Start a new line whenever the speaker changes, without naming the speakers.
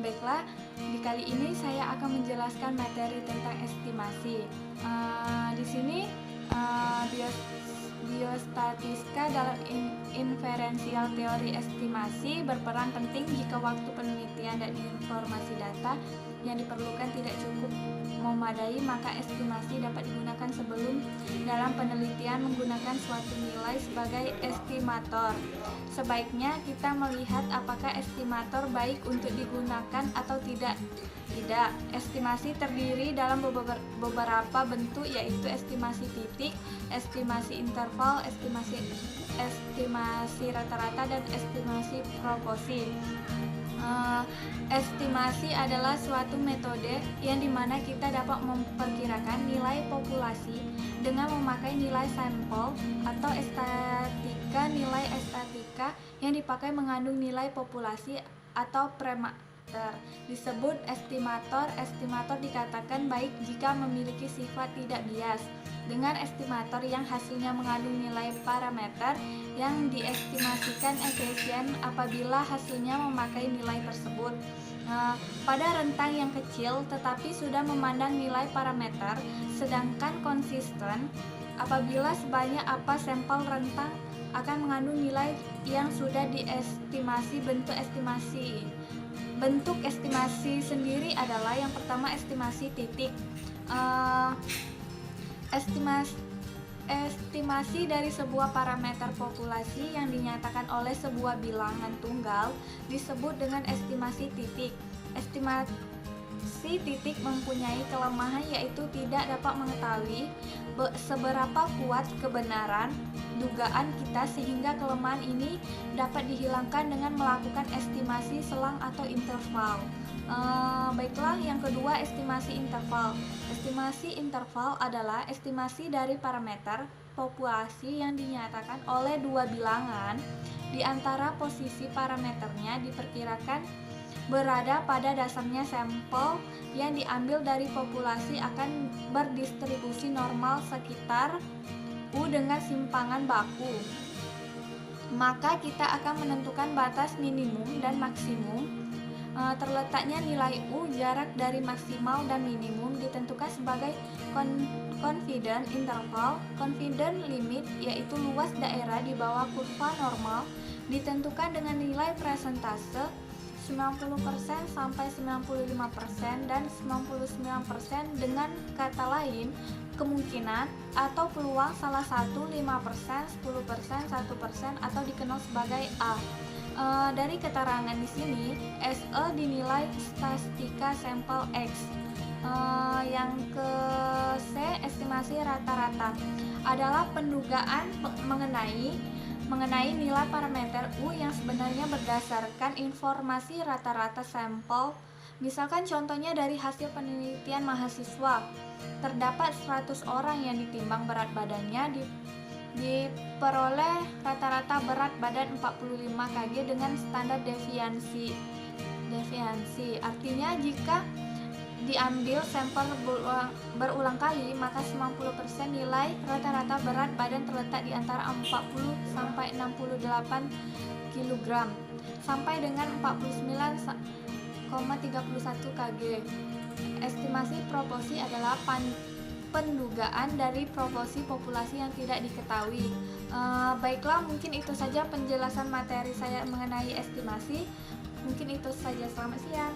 Baiklah, di kali ini saya akan menjelaskan materi tentang estimasi. Di sini biostatistika dalam inferensial teori estimasi berperan penting jika waktu penelitian dan informasi data yang diperlukan tidak cukup memadai, maka estimasi dapat digunakan sebelum dalam penelitian menggunakan suatu nilai sebagai estimator. Sebaiknya kita melihat apakah estimator baik untuk digunakan atau tidak. Estimasi terdiri dalam beberapa bentuk, yaitu estimasi titik, estimasi interval, estimasi rata-rata, dan estimasi proporsi. Estimasi adalah suatu metode yang dimana kita dapat memperkirakan nilai populasi dengan memakai nilai sampel atau estatika. Nilai estatika yang dipakai mengandung nilai populasi atau parameter disebut estimator. Estimator dikatakan baik jika memiliki sifat tidak bias. Dengan estimator yang hasilnya mengandung nilai parameter yang diestimasikan efisien apabila hasilnya memakai nilai tersebut. Pada rentang yang kecil tetapi sudah memandang nilai parameter, sedangkan konsisten apabila sebanyak apa sampel rentang akan mengandung nilai yang sudah diestimasi. Bentuk estimasi sendiri adalah yang pertama estimasi titik. Estimasi dari sebuah parameter populasi yang dinyatakan oleh sebuah bilangan tunggal disebut dengan estimasi titik. Estimasi titik mempunyai kelemahan, yaitu tidak dapat mengetahui seberapa kuat kebenaran dugaan kita, sehingga kelemahan ini dapat dihilangkan dengan melakukan estimasi selang atau interval. Baiklah, yang kedua estimasi interval. Estimasi interval adalah estimasi dari parameter populasi yang dinyatakan oleh dua bilangan di antara posisi parameternya diperkirakan berada pada dasarnya. Sampel yang diambil dari populasi akan berdistribusi normal sekitar U dengan simpangan baku. Maka kita akan menentukan batas minimum dan maksimum. Terletaknya nilai U, jarak dari maksimal dan minimum, ditentukan sebagai confidence interval. Confidence limit, yaitu luas daerah di bawah kurva normal, ditentukan dengan nilai presentase 90% sampai 95% dan 99%. Dengan kata lain, kemungkinan atau peluang salah satu 5%, 10%, 1%, atau dikenal sebagai A. Dari keterangan di sini, SE dinilai statistika sampel X. Yang ke C, estimasi rata-rata adalah pendugaan mengenai nilai parameter U yang sebenarnya berdasarkan informasi rata-rata sampel. Misalkan contohnya dari hasil penelitian mahasiswa, terdapat 100 orang yang ditimbang berat badannya, diperoleh rata-rata berat badan 45 kg dengan standar deviansi. Artinya jika diambil sampel berulang kali, maka 90% nilai rata-rata berat badan terletak di antara 40 sampai 68 kg sampai dengan 49,31 kg. Estimasi proporsi adalah pendugaan dari proporsi populasi yang tidak diketahui. Baiklah, mungkin itu saja penjelasan materi saya mengenai estimasi. Mungkin itu saja. Selamat siang.